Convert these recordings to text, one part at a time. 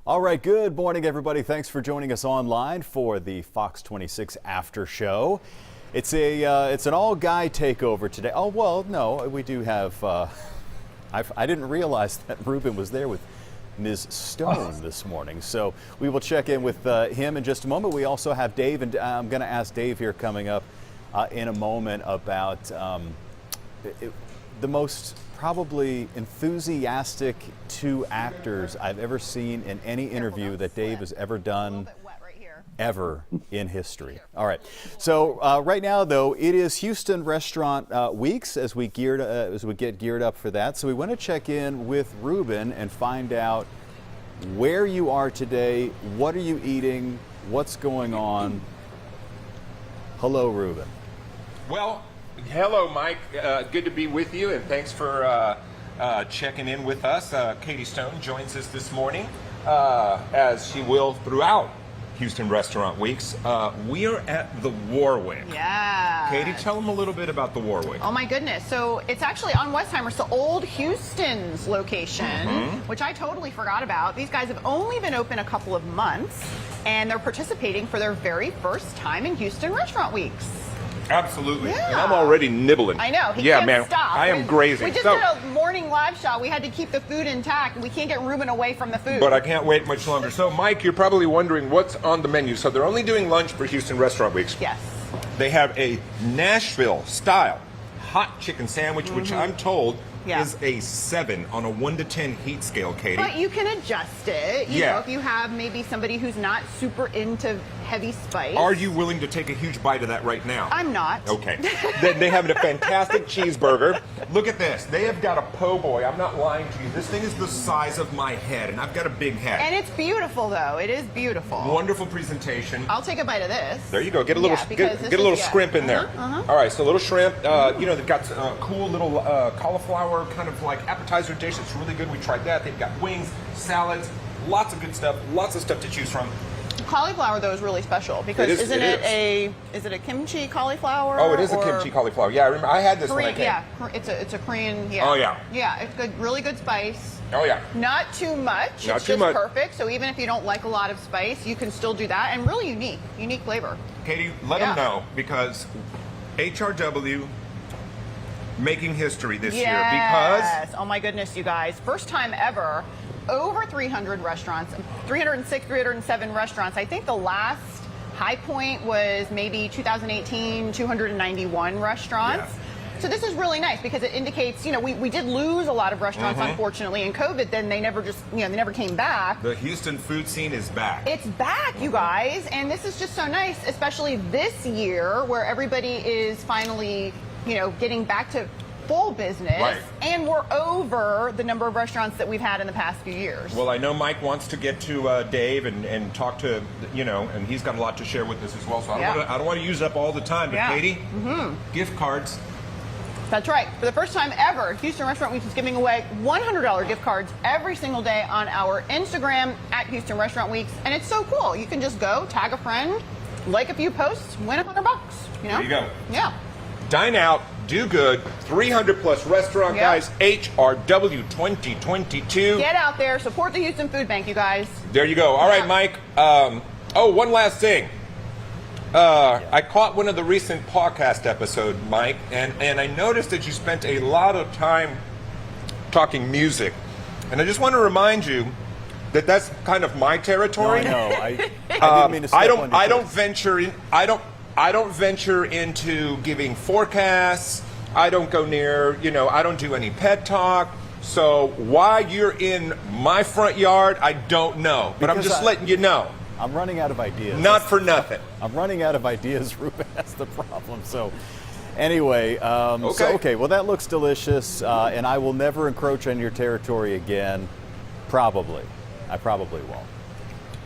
All right, good morning, everybody. Thanks for joining us online for the Fox 26 After Show. It's an all-guy takeover today. Oh, well, no, we do have, I didn't realize that Ruben was there with Ms. Stone this morning. So we will check in with him in just a moment. We also have Dave, and I'm going to ask Dave here coming up in a moment about the most probably enthusiastic two actors I've ever seen in any interview that Dave has ever done ever in history. All right. So right now, though, it is Houston Restaurant Weeks as we get geared up for that. So we want to check in with Ruben and find out where you are today. What are you eating? What's going on? Hello, Ruben. Well, hello, Mike. Good to be with you, and thanks for checking in with us. Katie Stone joins us this morning, as she will throughout Houston Restaurant Weeks. We are at the Warwick. Yeah. Katie, tell them a little bit about the Warwick. Oh my goodness. So it's actually on Westheimer, so old Houston's location, which I totally forgot about. These guys have only been open a couple of months, and they're participating for their very first time in Houston Restaurant Weeks. Absolutely. Yeah. And I'm already nibbling. I know. He yeah, can't man, stop. I am grazing. We just did a morning live shot. We had to keep the food intact. We can't get Ruben away from the food. But I can't wait much longer. So, Mike, you're probably wondering what's on the menu. So they're only doing lunch for Houston Restaurant Weeks. Yes. They have a Nashville-style hot chicken sandwich, which I'm told is a 7 on a 1 to 10 heat scale, Katie. But you can adjust it. You know, if you have maybe somebody who's not super into heavy spice. Are you willing to take a huge bite of that right now? I'm not. Okay. Then they have a fantastic cheeseburger. Look at this. They have got a po' boy. I'm not lying to you. This thing is the size of my head, and I've got a big head. And it's beautiful, though. It is beautiful. Wonderful presentation. I'll take a bite of this. There you go. Get a little, get a little shrimp in there. All right, so a little shrimp. You know, they've got a cool little cauliflower kind of like appetizer dish. It's really good. We tried that. They've got wings, salads, lots of good stuff, lots of stuff to choose from. Cauliflower, though, is really special because isn't it a kimchi cauliflower? Oh, it is a kimchi cauliflower. Yeah, I remember. I had this Korean, when I came. Yeah, it's a Korean. Yeah. Oh yeah. Yeah, it's good, really good spice. Oh yeah. Not too much. Not it's too just much. perfect. So even if you don't like a lot of spice, you can still do that, and really unique flavor. Katie, let them know because HRW making history this year because oh my goodness, you guys, first time ever. Over 300 restaurants, 306, 307 restaurants. I think the last high point was maybe 2018, 291 restaurants. Yeah. So this is really nice because it indicates, you know, we did lose a lot of restaurants, unfortunately, in COVID. Then they never they never came back. The Houston food scene is back. It's back, you guys. And this is just so nice, especially this year where everybody is finally, you know, getting back to full business, and we're over the number of restaurants that we've had in the past few years. Well, I know Mike wants to get to Dave and talk to, you know, and he's got a lot to share with us as well, so I don't want to use up all the time, but Katie, gift cards. That's right. For the first time ever, Houston Restaurant Week is giving away $100 gift cards every single day on our Instagram at Houston Restaurant Weeks, and it's so cool. You can just go, tag a friend, like a few posts, win $100, you know? There you go. Yeah. Dine out, do good, 300 plus restaurant guys, HRW 2022. Get out there, support the Houston Food Bank, you guys. There you go. All right, Mike. One last thing. I caught one of the recent podcast episodes, Mike, and I noticed that you spent a lot of time talking music. And I just want to remind you that that's kind of my territory. No, I didn't mean to step on your I toes. I don't venture into giving forecasts. I don't go near, you know, I don't do any pet talk. So why you're in my front yard, I don't know. But I'm just letting you know. I'm running out of ideas. Not for nothing. I'm running out of ideas, Ruben. That's the problem. So anyway, okay. Well, that looks delicious, and I will never encroach on your territory again. Probably. I probably won't.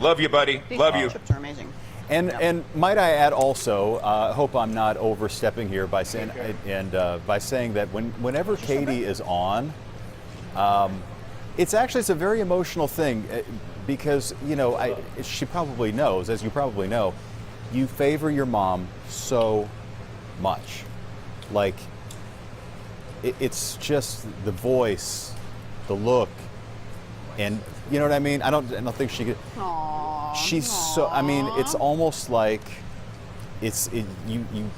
Love you, buddy. Love you. Chips are amazing. And might I add also, hope I'm not overstepping here by saying by saying that whenever Katie is on, it's a very emotional thing because you know she probably knows, as you probably know, you favor your mom so much, like it's just the voice, the look, and You know what I mean? I don't think she could. Aww. She's so. I mean, it's almost like you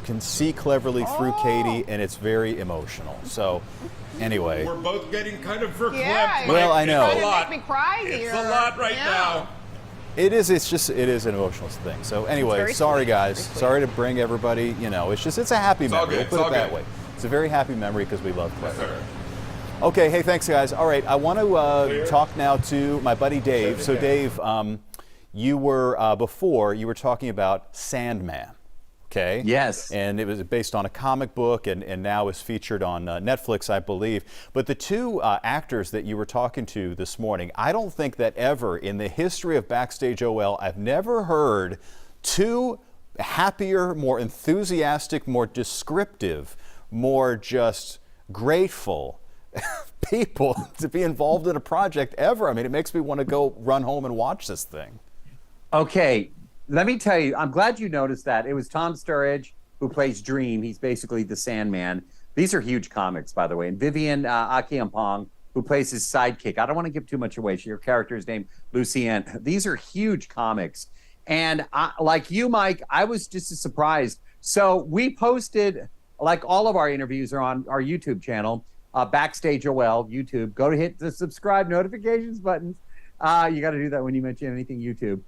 can see cleverly through Katie, and it's very emotional. So, anyway. We're both getting kind of verklempt. Yeah, well, I know. It's a lot. Make me cry here. It's a lot right now. It is. It is an emotional thing. So anyway, sorry guys. Sorry to bring everybody. You know, it's a happy memory. We'll put it that way. It's a very happy memory because we love Claire. Yes, Okay. Hey, thanks guys. All right. I want to talk now to my buddy Dave. So Dave, you were before you were talking about Sandman. Okay. Yes. And it was based on a comic book and now is featured on Netflix, I believe. But the two actors that you were talking to this morning, I don't think that ever in the history of Backstage OL, I've never heard two happier, more enthusiastic, more descriptive, more just grateful people to be involved in a project ever. I mean, it makes me want to go run home and watch this thing. Okay. Let me tell you, I'm glad you noticed that. It was Tom Sturridge who plays Dream. He's basically the Sandman. These are huge comics, by the way. And Vivian Akiampong, who plays his sidekick. I don't want to give too much away. Your character is named Lucienne. These are huge comics. And like you, Mike, I was just as surprised. So we posted, like all of our interviews are on our YouTube channel, Backstage OL, YouTube. Go to hit the subscribe notifications buttons. You got to do that when you mention anything YouTube.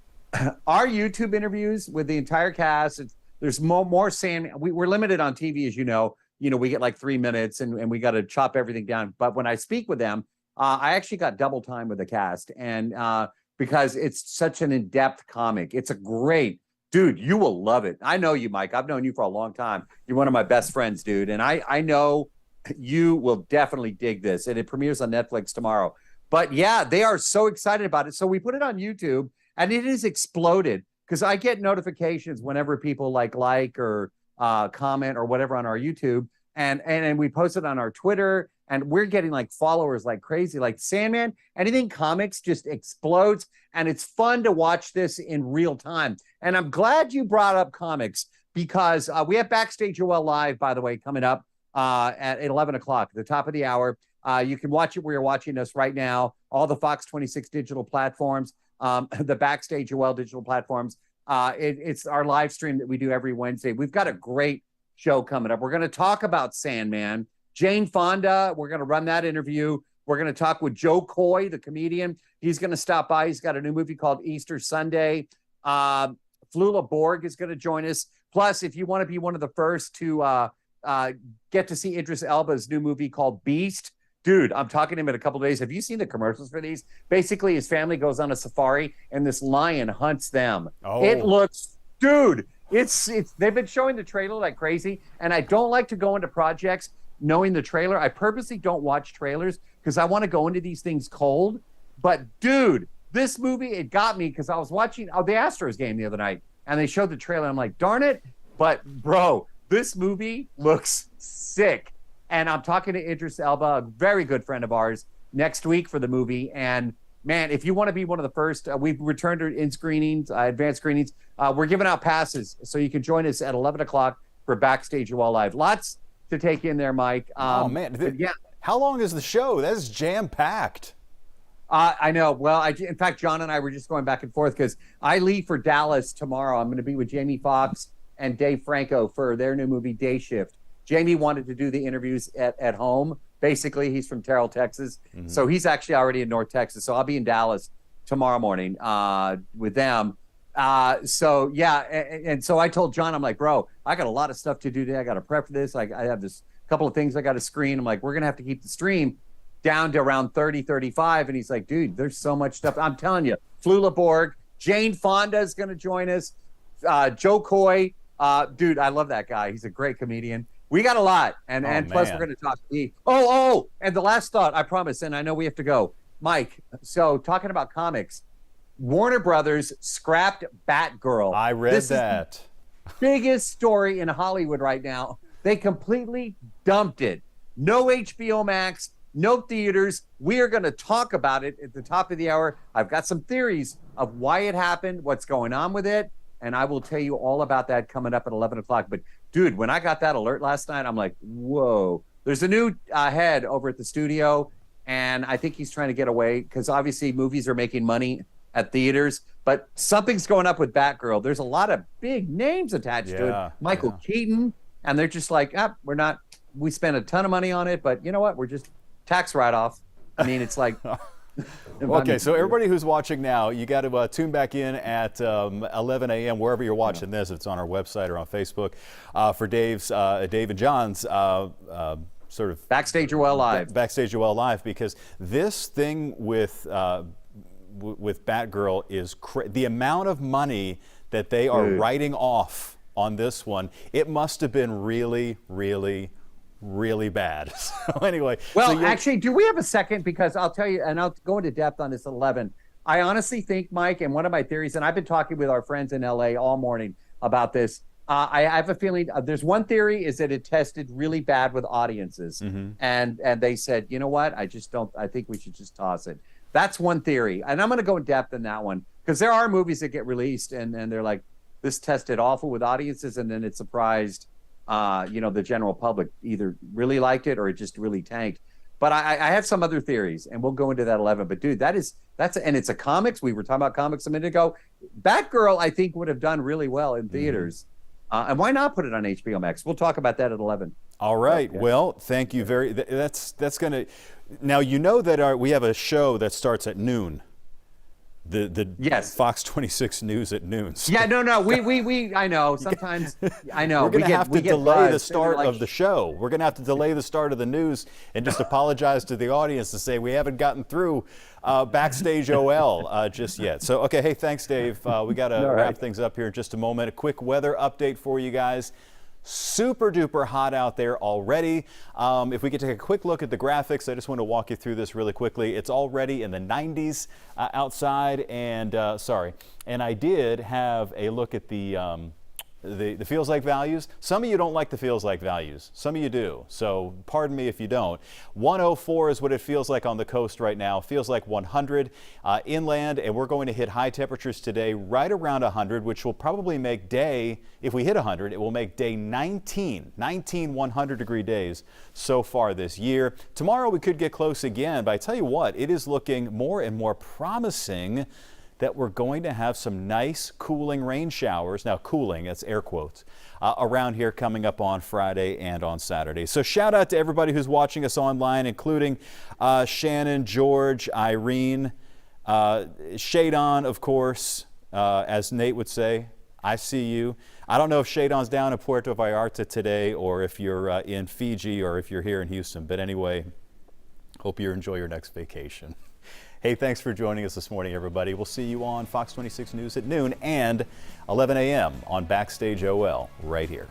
Our YouTube interviews with the entire cast, there's more Sandman. We're limited on TV, as you know. We get like 3 minutes and we got to chop everything down. But when I speak with them, I actually got double time with the cast. And because it's such an in-depth comic. It's a great, dude, you will love it. I know you, Mike. I've known you for a long time. You're one of my best friends, dude. And I know you will definitely dig this. And it premieres on Netflix tomorrow. But yeah, they are so excited about it. So we put it on YouTube. And it has exploded because I get notifications whenever people like or comment or whatever on our YouTube. And we post it on our Twitter. And we're getting like followers like crazy. Like Sandman, anything comics just explodes. And it's fun to watch this in real time. And I'm glad you brought up comics because we have Backstage OL Live, by the way, coming up at 11 o'clock, at the top of the hour. You can watch it where you're watching us right now. All the Fox 26 digital platforms. The Backstage OL digital platforms. It's our live stream that we do every Wednesday. We've got a great show coming up. We're going to talk about Sandman. Jane Fonda, we're going to run that interview. We're going to talk with Joe Coy, the comedian. He's going to stop by. He's got a new movie called Easter Sunday. Flula Borg is going to join us. Plus, if you want to be one of the first to get to see Idris Elba's new movie called Beast, dude, I'm talking to him in a couple of days. Have you seen the commercials for these? Basically, his family goes on a safari, and this lion hunts them. Oh. It looks, dude, it's. They've been showing the trailer like crazy, and I don't like to go into projects knowing the trailer. I purposely don't watch trailers because I want to go into these things cold. But, dude, this movie, it got me because I was watching the Astros game the other night, and they showed the trailer. I'm like, darn it. But, bro, this movie looks sick. And I'm talking to Idris Elba, a very good friend of ours, next week for the movie. And, man, if you want to be one of the first, we've returned to in screenings, advanced screenings. We're giving out passes, so you can join us at 11 o'clock for Backstage OL Live. Lots to take in there, Mike. Oh, man. Yeah. How long is the show? That is jam-packed. I know. Well, in fact, John and I were just going back and forth because I leave for Dallas tomorrow. I'm going to be with Jamie Foxx and Dave Franco for their new movie, Day Shift. Jamie wanted to do the interviews at home. Basically, he's from Terrell, Texas. Mm-hmm. So he's actually already in North Texas. So I'll be in Dallas tomorrow morning with them. So, yeah. And so I told John, I'm like, bro, I got a lot of stuff to do today. I got to prep for this. I have this couple of things I got to screen. I'm like, we're going to have to keep the stream down to around 30, 35. And he's like, dude, there's so much stuff. I'm telling you, Flula Borg, Jane Fonda is going to join us. Joe Coy. Dude, I love that guy. He's a great comedian. We got a lot, and plus we're going to talk to me. And the last thought, I promise, and I know we have to go. Mike, so talking about comics, Warner Brothers scrapped Batgirl. I read that. Is the biggest story in Hollywood right now. They completely dumped it. No HBO Max, no theaters. We are going to talk about it at the top of the hour. I've got some theories of why it happened, what's going on with it, and I will tell you all about that coming up at 11 o'clock. But dude, when I got that alert last night, I'm like, whoa. There's a new head over at the studio, and I think he's trying to get away because obviously movies are making money at theaters, but something's going up with Batgirl. There's a lot of big names attached to it. Michael Keaton, and they're just like, we spent a ton of money on it, but you know what? We're just tax write-off. I mean, it's like... Okay, so everybody who's watching now, you got to tune back in at 11 a.m. wherever you're watching this. It's on our website or on Facebook for Dave and John's sort of Backstage OL Live. Backstage OL Live, because this thing with Batgirl is the amount of money that they are writing off on this one. It must have been really, really, really bad. So anyway. Well, actually, do we have a second? Because I'll tell you, and I'll go into depth on this at 11. I honestly think, Mike, and one of my theories, and I've been talking with our friends in LA all morning about this. I have a feeling there's one theory is that it tested really bad with audiences. And they said, you know what? I think we should just toss it. That's one theory. And I'm going to go in depth in that one because there are movies that get released and they're like, this tested awful with audiences, and then it surprised the general public either really liked it or it just really tanked. But I have some other theories, and we'll go into that 11. But dude, and it's a comics. We were talking about comics a minute ago. Batgirl, I think, would have done really well in theaters. And why not put it on HBO Max? We'll talk about that at 11. All right. Okay. Well, thank you that's going to. Now, you know that we have a show that starts at noon. Yes. Fox 26 News at noon. Yeah, no. We I know. Sometimes I know. We're going to have to delay the start of the show. We're going to have to delay the start of the news and just apologize to the audience to say we haven't gotten through Backstage OL just yet. So, okay, hey, thanks, Dave. We got to wrap things up here in just a moment. A quick weather update for you guys. Super duper hot out there already. If we could take a quick look at the graphics, I just want to walk you through this really quickly. It's already in the 90s outside, and and I did have a look at the feels like values. Some of you don't like the feels like values. Some of you do. So pardon me if you don't. 104 is what it feels like on the coast right now. Feels like 100 inland, and we're going to hit high temperatures today right around 100, which will probably make day, if we hit 100, it will make day 19 100-degree days so far this year. Tomorrow we could get close again, but I tell you what, it is looking more and more promising that we're going to have some nice cooling rain showers. Now, cooling, that's air quotes, around here coming up on Friday and on Saturday. So shout out to everybody who's watching us online, including Shannon, George, Irene, Shadon, of course, as Nate would say. I see you. I don't know if Shadon's down in Puerto Vallarta today or if you're in Fiji or if you're here in Houston. But anyway, hope you enjoy your next vacation. Hey, thanks for joining us this morning, everybody. We'll see you on Fox 26 News at noon and 11 a.m. on Backstage OL right here.